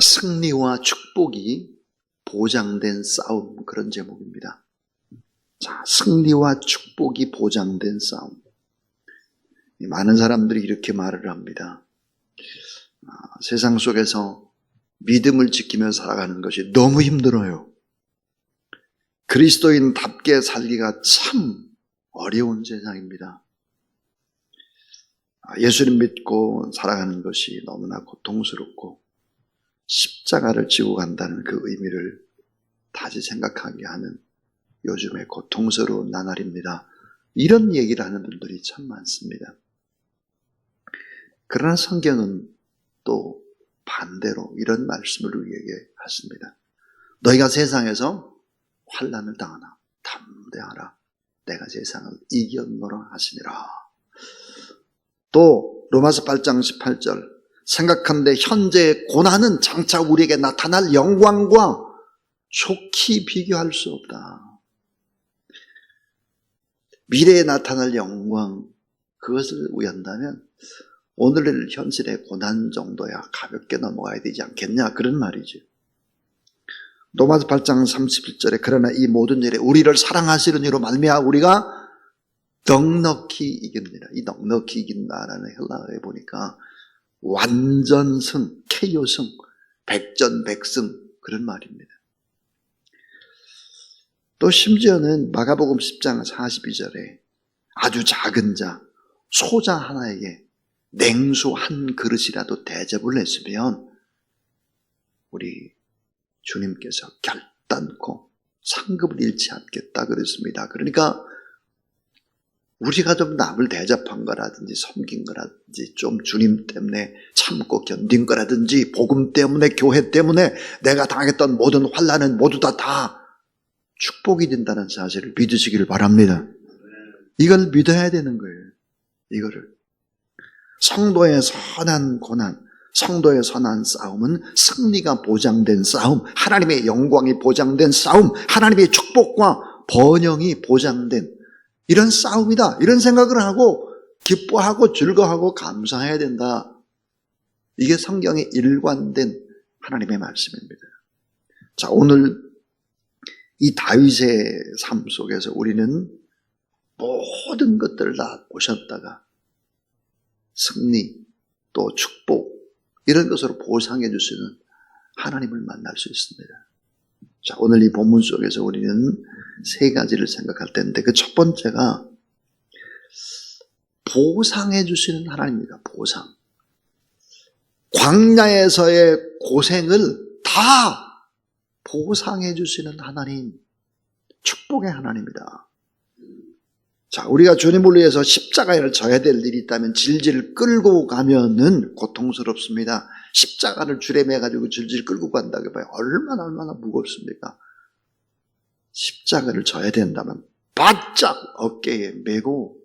승리와 축복이 보장된 싸움, 그런 제목입니다. 자, 승리와 축복이 보장된 싸움. 많은 사람들이 이렇게 말을 합니다. 세상 속에서 믿음을 지키며 살아가는 것이 너무 힘들어요. 그리스도인답게 살기가 참 어려운 세상입니다. 예수님 믿고 살아가는 것이 너무나 고통스럽고 십자가를 지고 간다는 그 의미를 다시 생각하게 하는 요즘의 고통스러운 나날입니다. 이런 얘기를 하는 분들이 참 많습니다. 그러나 성경은 또 반대로 이런 말씀을 우리에게 하십니다. 너희가 세상에서 환난을 당하나 담대하라. 내가 세상을 이겼노라 하시니라. 또 로마서 8장 18절 생각한데 현재의 고난은 장차 우리에게 나타날 영광과 좋게 비교할 수 없다. 미래에 나타날 영광, 그것을 위한다면 오늘 현실의 고난 정도야 가볍게 넘어가야 되지 않겠냐, 그런 말이죠. 로마서 8장 31절에 그러나 이 모든 일에 우리를 사랑하시는 이로 말미암아 우리가 넉넉히 이깁니다. 이 넉넉히 이긴다라는 헬라어에 보니까 완전승, KO승, 백전백승, 그런 말입니다. 또 심지어는 마가복음 10장 42절에 아주 작은 자, 소자 하나에게 냉수 한 그릇이라도 대접을 했으면 우리 주님께서 결단코 상급을 잃지 않겠다 그랬습니다. 그러니까 우리가 좀 남을 대접한 거라든지 섬긴 거라든지 좀 주님 때문에 참고 견딘 거라든지 복음 때문에 교회 때문에 내가 당했던 모든 환난은 모두 다 축복이 된다는 사실을 믿으시기를 바랍니다. 이걸 믿어야 되는 거예요. 이거를. 성도의 선한 고난, 성도의 선한 싸움은 승리가 보장된 싸움, 하나님의 영광이 보장된 싸움, 하나님의 축복과 번영이 보장된 이런 싸움이다. 이런 생각을 하고 기뻐하고 즐거워하고 감사해야 된다. 이게 성경의 일관된 하나님의 말씀입니다. 자, 오늘 이 다윗의 삶 속에서 우리는 모든 것들을 다 보셨다가 승리 또 축복 이런 것으로 보상해 주시는 하나님을 만날 수 있습니다. 자, 오늘 이 본문 속에서 우리는 세 가지를 생각할 텐데 그 첫 번째가 보상해 주시는 하나님입니다. 보상. 광야에서의 고생을 다 보상해 주시는 하나님, 축복의 하나님이다. 자, 우리가 주님을 위해서 십자가를 져야 될 일이 있다면 질질 끌고 가면은 고통스럽습니다. 십자가를 줄에 매가지고 질질 끌고 간다고 해봐요. 얼마나 무겁습니까? 십자가를 져야 된다면 바짝 어깨에 메고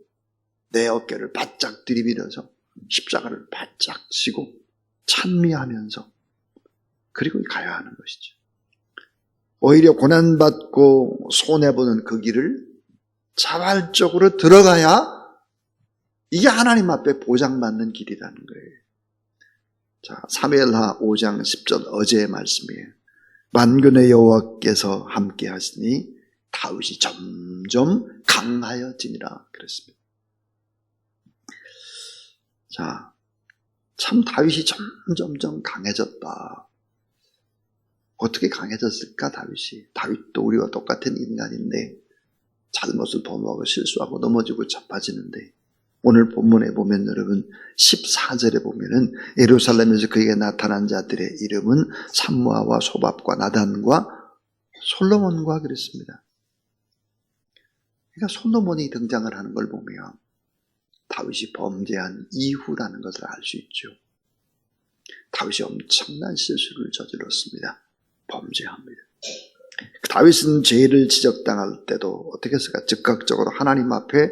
내 어깨를 바짝 들이밀어서 십자가를 바짝 지고 찬미하면서 그리고 가야 하는 것이죠. 오히려 고난받고 손해보는 그 길을 자발적으로 들어가야 이게 하나님 앞에 보장받는 길이라는 거예요. 자, 사무엘하 5장 10절 어제의 말씀이에요. 만군의 여호와께서 함께 하시니 다윗이 점점 강하여지니라 그랬습니다. 자, 참 다윗이 점점 강해졌다. 어떻게 강해졌을까 다윗이? 다윗도 우리와 똑같은 인간인데 잘못을 범하고 실수하고 넘어지고 자빠지는데 오늘 본문에 보면 여러분 14절에 보면은 예루살렘에서 그에게 나타난 자들의 이름은 삼무아와 소밥과 나단과 솔로몬과 그랬습니다. 그러니까 솔로몬이 등장을 하는 걸 보면 다윗이 범죄한 이후라는 것을 알 수 있죠. 다윗이 엄청난 실수를 저질렀습니다. 범죄합니다. 다윗은 죄를 지적당할 때도 어떻게 했을까? 즉각적으로 하나님 앞에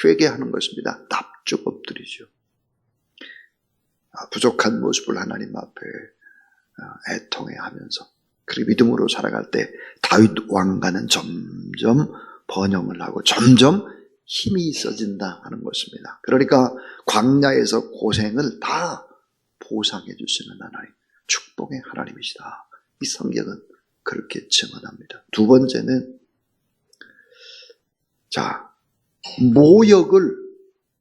회개하는 것입니다. 납죽 엎드리죠. 부족한 모습을 하나님 앞에 애통해하면서 그리고 믿음으로 살아갈 때 다윗 왕가는 점점 번영을 하고 점점 힘이 있어진다 하는 것입니다. 그러니까 광야에서 고생을 다 보상해 주시는 하나님, 축복의 하나님이시다. 이 성경은 그렇게 증언합니다. 두 번째는 모욕을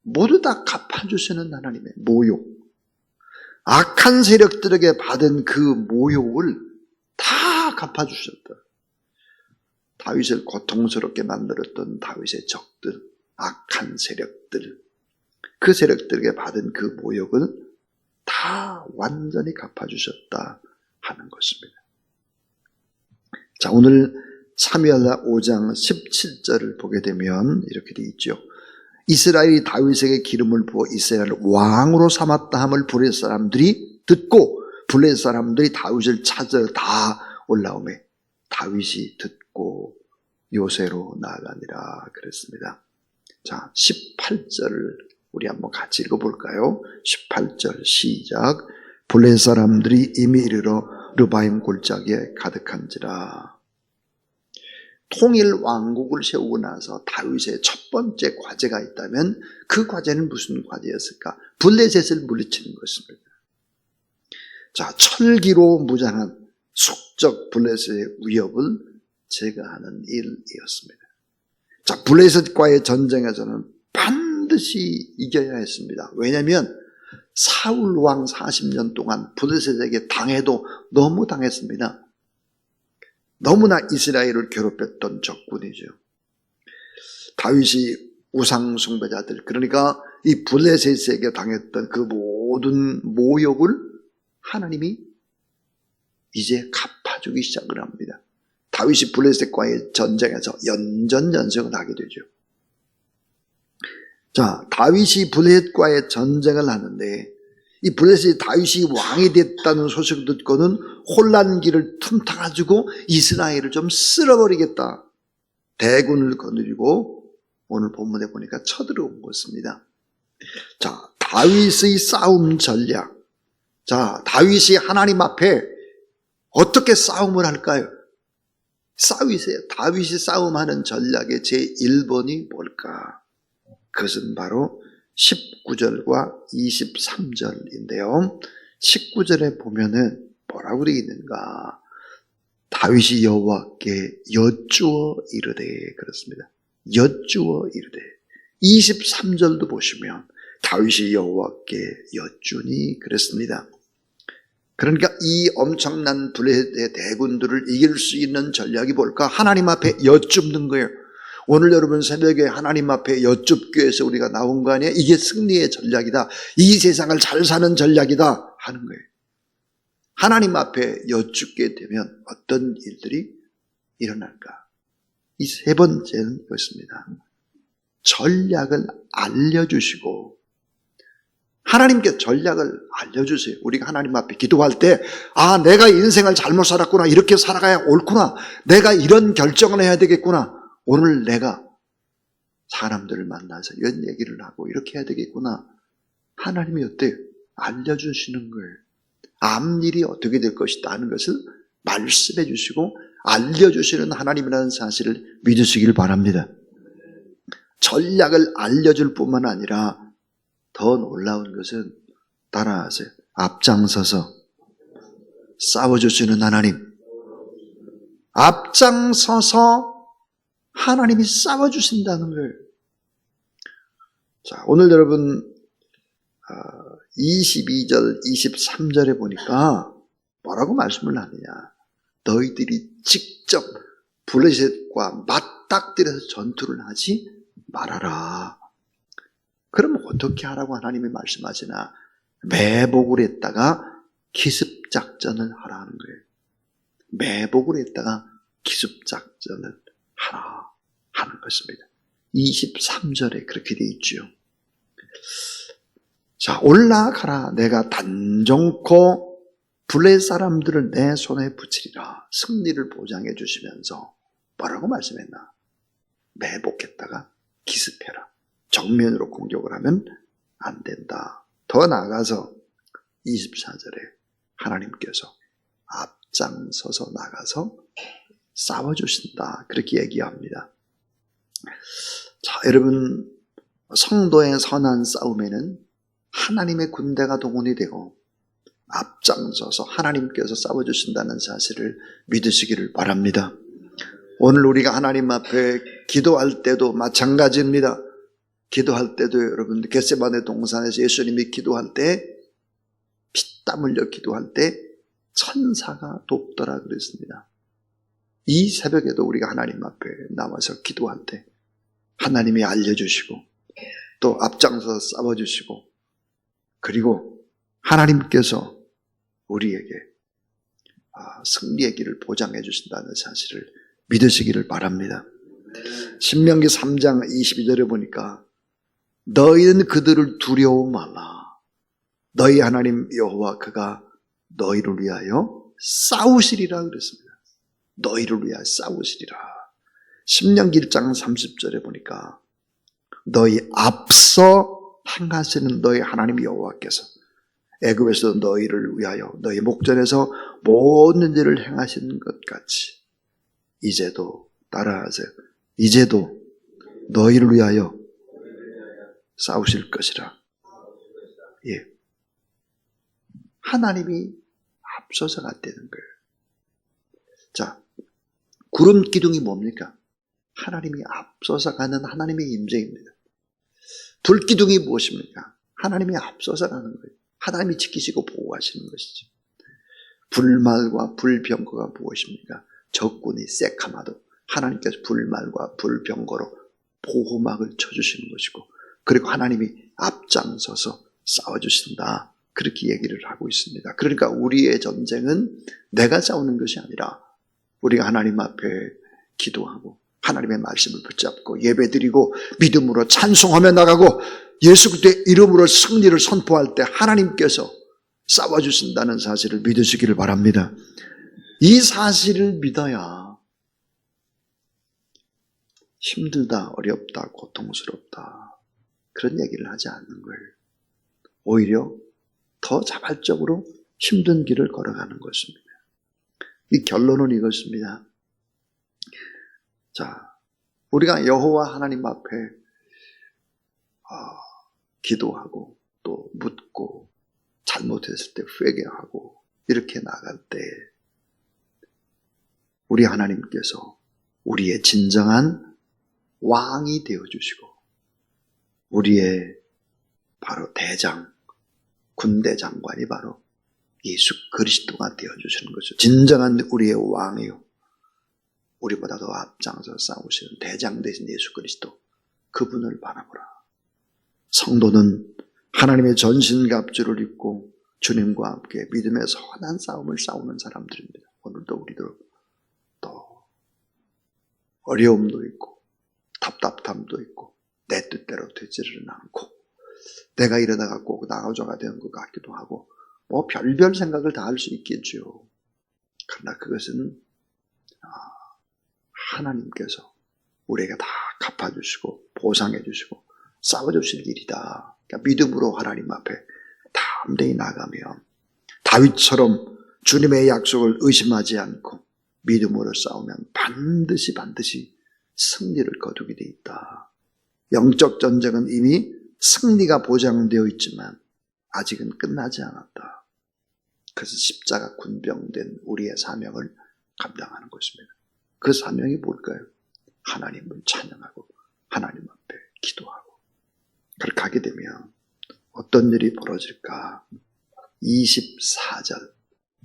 모두 다 갚아주시는 하나님의 모욕. 악한 세력들에게 받은 그 모욕을 다 갚아주셨다. 다윗을 고통스럽게 만들었던 다윗의 적들, 악한 세력들, 그 세력들에게 받은 그 모욕을 다 완전히 갚아주셨다 하는 것입니다. 자, 오늘 사무엘하 5장 17절을 보게 되면 이렇게 되어 있죠. 이스라엘이 다윗에게 기름을 부어 이스라엘을 왕으로 삼았다 함을 블레셋 사람들이 듣고 블레셋 사람들이 다윗을 찾아 다 올라오매 다윗이 듣고 요새로 나아가니라 그랬습니다. 자, 18절을 우리 한번 같이 읽어볼까요? 18절 시작. 블레셋 사람들이 이미 이르러 르바임 골짜기에 가득한지라. 통일 왕국을 세우고 나서 다윗의 첫 번째 과제가 있다면 그 과제는 무슨 과제였을까? 블레셋을 물리치는 것입니다. 자, 철기로 무장한 숙적 블레셋의 위협을 제거하는 일이었습니다. 자, 블레셋과의 전쟁에서는 반드시 이겨야 했습니다. 왜냐하면 사울 왕 40년 동안 블레셋에게 당해도 너무 당했습니다. 너무나 이스라엘을 괴롭혔던 적군이죠. 다윗이 우상 숭배자들, 그러니까 이 블레셋에게 당했던 그 모든 모욕을 하나님이 이제 갚아주기 시작을 합니다. 다윗이 블레셋과의 전쟁에서 연전연승을 하게 되죠. 자, 다윗이 블레셋과의 전쟁을 하는데 이 블레셋이 다윗이 왕이 됐다는 소식을 듣고는 혼란기를 틈타가지고 이스라엘을 좀 쓸어버리겠다. 대군을 거느리고 오늘 본문에 보니까 쳐들어온 것입니다. 자, 다윗의 싸움 전략. 자, 다윗이 하나님 앞에 어떻게 싸움을 할까요? 다윗이 싸움하는 전략의 제1번이 뭘까? 그것은 바로 19절과 23절인데요. 19절에 보면은 뭐라고 되어 있는가? 다윗이 여호와께 여쭈어 이르되 그렇습니다. 여쭈어 이르되 23절도 보시면 다윗이 여호와께 여쭈니 그랬습니다. 그러니까 이 엄청난 블레셋의 대군들을 이길 수 있는 전략이 뭘까? 하나님 앞에 여쭙는 거예요. 오늘 여러분 새벽에 하나님 앞에 여쭙기 위해서 우리가 나온 거 아니에요? 이게 승리의 전략이다. 이 세상을 잘 사는 전략이다 하는 거예요. 하나님 앞에 여쭙게 되면 어떤 일들이 일어날까? 이 세 번째는 이것입니다. 전략을 알려주시고 하나님께 전략을 알려주세요. 우리가 하나님 앞에 기도할 때 내가 인생을 잘못 살았구나. 이렇게 살아가야 옳구나. 내가 이런 결정을 해야 되겠구나. 오늘 내가 사람들을 만나서 이런 얘기를 하고 이렇게 해야 되겠구나. 하나님이 어때요? 알려주시는 거예요. 앞일이 어떻게 될 것이다 하는 것을 말씀해 주시고 알려주시는 하나님이라는 사실을 믿으시길 바랍니다. 전략을 알려줄 뿐만 아니라 더 놀라운 것은 따라하세요. 앞장서서 싸워주시는 하나님. 앞장서서 하나님이 싸워주신다는 거예요. 자, 오늘 여러분 22절, 23절에 보니까 뭐라고 말씀을 하느냐. 너희들이 직접 블레셋과 맞닥뜨려서 전투를 하지 말아라. 그럼 어떻게 하라고 하나님이 말씀하시나? 매복을 했다가 기습작전을 하라는 거예요. 매복을 했다가 기습작전을 하라 하는 것입니다. 23절에 그렇게 되어 있죠. 자, 올라가라. 내가 단정코 블레셋 사람들을 내 손에 붙이리라. 승리를 보장해 주시면서 뭐라고 말씀했나? 매복했다가 기습해라. 정면으로 공격을 하면 안 된다. 더 나아가서 24절에 하나님께서 앞장서서 나가서 싸워주신다. 그렇게 얘기합니다. 자, 여러분, 성도의 선한 싸움에는 하나님의 군대가 동원이 되고 앞장서서 하나님께서 싸워주신다는 사실을 믿으시기를 바랍니다. 오늘 우리가 하나님 앞에 기도할 때도 마찬가지입니다. 기도할 때도 여러분 겟세마네 동산에서 예수님이 기도할 때 피땀 흘려 기도할 때 천사가 돕더라 그랬습니다. 이 새벽에도 우리가 하나님 앞에 나와서 기도할 때 하나님이 알려주시고 또 앞장서 싸워주시고 그리고 하나님께서 우리에게 승리의 길을 보장해 주신다는 사실을 믿으시기를 바랍니다. 신명기 3장 22절에 보니까 너희는 그들을 두려워 말라. 너희 하나님 여호와 그가 너희를 위하여 싸우시리라 그랬습니다. 너희를 위하여 싸우시리라. 신명기 1장 30절에 보니까 너희 앞서 행하시는 너희 하나님 여호와께서 애굽에서 너희를 위하여 너희 목전에서 모든 일을 행하시는 것 같이 이제도 따라하세요. 이제도 너희를 위하여 싸우실 것이라. 예. 하나님이 앞서서 갔다는 거예요. 자, 구름 기둥이 뭡니까? 하나님이 앞서서 가는 하나님의 임재입니다. 불 기둥이 무엇입니까? 하나님이 앞서서 가는 거예요. 하나님이 지키시고 보호하시는 것이죠. 불말과 불병거가 무엇입니까? 적군이 새카마도 하나님께서 불말과 불병거로 보호막을 쳐주시는 것이고 그리고 하나님이 앞장서서 싸워주신다. 그렇게 얘기를 하고 있습니다. 그러니까 우리의 전쟁은 내가 싸우는 것이 아니라 우리가 하나님 앞에 기도하고 하나님의 말씀을 붙잡고 예배드리고 믿음으로 찬송하며 나가고 예수 그리스도의 이름으로 승리를 선포할 때 하나님께서 싸워주신다는 사실을 믿으시기를 바랍니다. 이 사실을 믿어야 힘들다, 어렵다, 고통스럽다 그런 얘기를 하지 않는 거예요. 오히려 더 자발적으로 힘든 길을 걸어가는 것입니다. 이 결론은 이것입니다. 자, 우리가 여호와 하나님 앞에 기도하고 또 묻고 잘못했을 때 회개하고 이렇게 나갈 때 우리 하나님께서 우리의 진정한 왕이 되어주시고 우리의 바로 대장, 군대 장관이 바로 예수 그리스도가 되어주시는 것이죠. 진정한 우리의 왕이요. 우리보다 더 앞장서 싸우시는 대장 되신 예수 그리스도 그분을 바라보라. 성도는 하나님의 전신갑주를 입고 주님과 함께 믿음의 선한 싸움을 싸우는 사람들입니다. 오늘도 우리도 또 어려움도 있고 답답함도 있고 내 뜻대로 되지를 않고 내가 이러다가 꼭 나가줘가 되는 것 같기도 하고 뭐 별별 생각을 다 할 수 있겠죠. 그러나 그것은 하나님께서 우리에게 다 갚아주시고 보상해주시고 싸워주실 일이다. 그러니까 믿음으로 하나님 앞에 담대히 나가면 다윗처럼 주님의 약속을 의심하지 않고 믿음으로 싸우면 반드시 승리를 거두게 돼 있다. 영적 전쟁은 이미 승리가 보장되어 있지만 아직은 끝나지 않았다. 그래서 십자가 군병된 우리의 사명을 감당하는 것입니다. 그 사명이 뭘까요? 하나님을 찬양하고 하나님 앞에 기도하고 그렇게 하게 되면 어떤 일이 벌어질까? 24절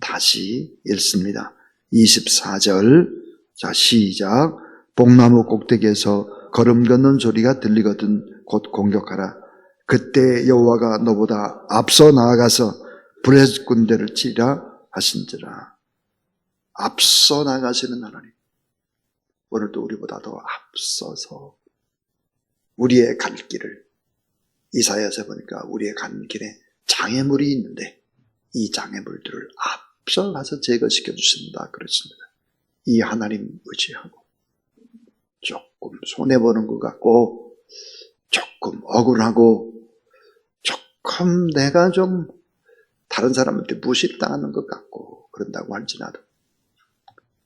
다시 읽습니다. 24절 자 시작. 복나무 꼭대기에서 걸음 걷는 소리가 들리거든 곧 공격하라. 그때 여호와가 너보다 앞서 나아가서 블레셋 군대를 치리라 하신지라. 앞서 나가시는 하나님. 오늘도 우리보다 더 앞서서 우리의 갈 길을 이사야서 보니까 우리의 가는 길에 장애물이 있는데 이 장애물들을 앞서 가서 제거시켜 주신다 그랬습니다. 이 하나님 의지하고 조금 손해보는 것 같고 조금 억울하고 조금 내가 좀 다른 사람한테 무시당하는 것 같고 그런다고 할지라도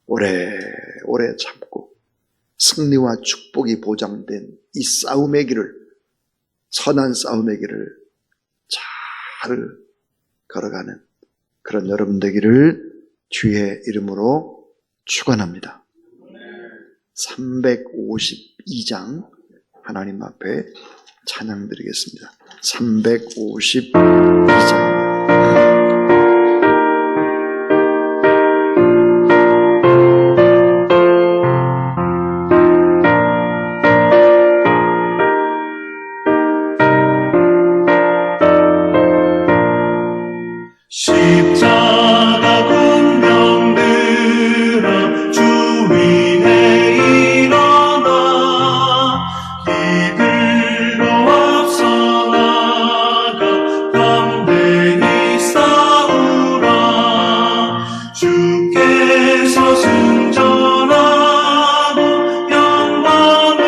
오래 참고 승리와 축복이 보장된 이 싸움의 길을 선한 싸움의 길을 잘 걸어가는 그런 여러분 되기를 주의 이름으로 축원합니다. 352장 하나님 앞에 찬양 드리겠습니다. 352장. 십자가 군병 들어 주 위에 일어나 이들로 앞서 나가 담대히 싸우라. 주께서 승전하고 영광을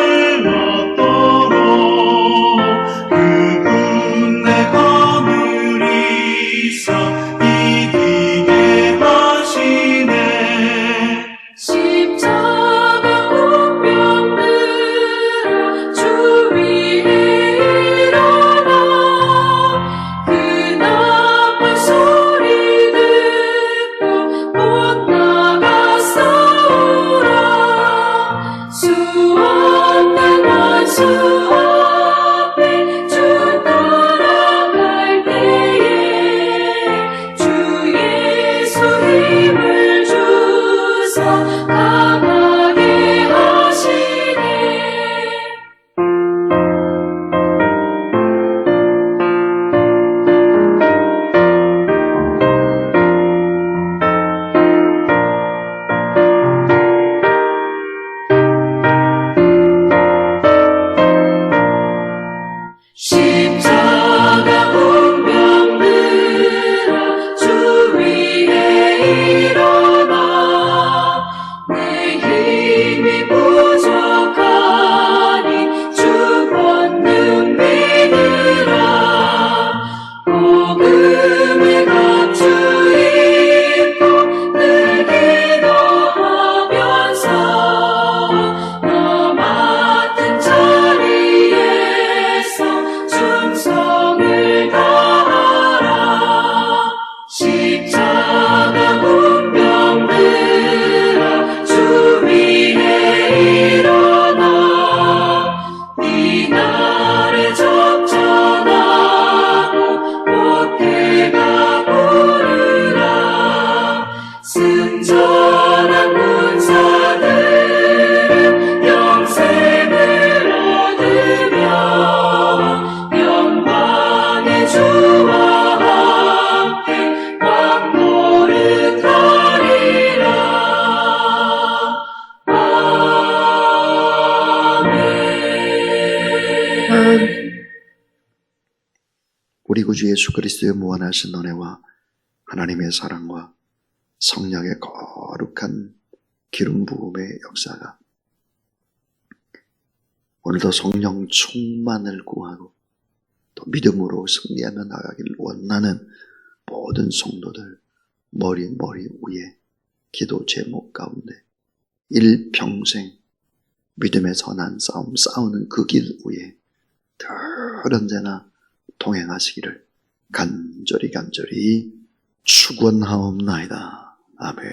얻도록 그 군대 거느리사 이기게 하시네. 십자가 운명 들어 주 위에 일어나 그 나쁜 소리 듣고 못 나가 싸우라. 수없는 원수 앞에 주 따라갈 때에 주 예수 힘을 주사 강하게 하시네. 십자가 운명 들어 주 위에 일어나 내 힘이 부족하니 주 권능 믿으라. 복음의 갑주 입고 늘 기도하면서 너 맡은 자리에서 충성을 다하라. 십자가 운명 들어 주 위에 일어나 네 날에 적전하고 보태가 부르라. 승전한 군사들은 영생을 얻으며 영광의 주와 함께 왕노릇하리라. 아멘. 우리 구주 예수 그리스도의 무한하신 은혜와 하나님의 사랑과 성령의 거룩한 기름 부음의 역사가 오늘도 성령 충만을 구하고 또 믿음으로 승리하며 나가기를 원하는 모든 성도들 머리 위에 기도 제목 가운데 일평생 믿음의 선한 싸움 싸우는 그 길 위에 늘 언제나 동행하시기를 간절히 축원하옵나이다. 아멘.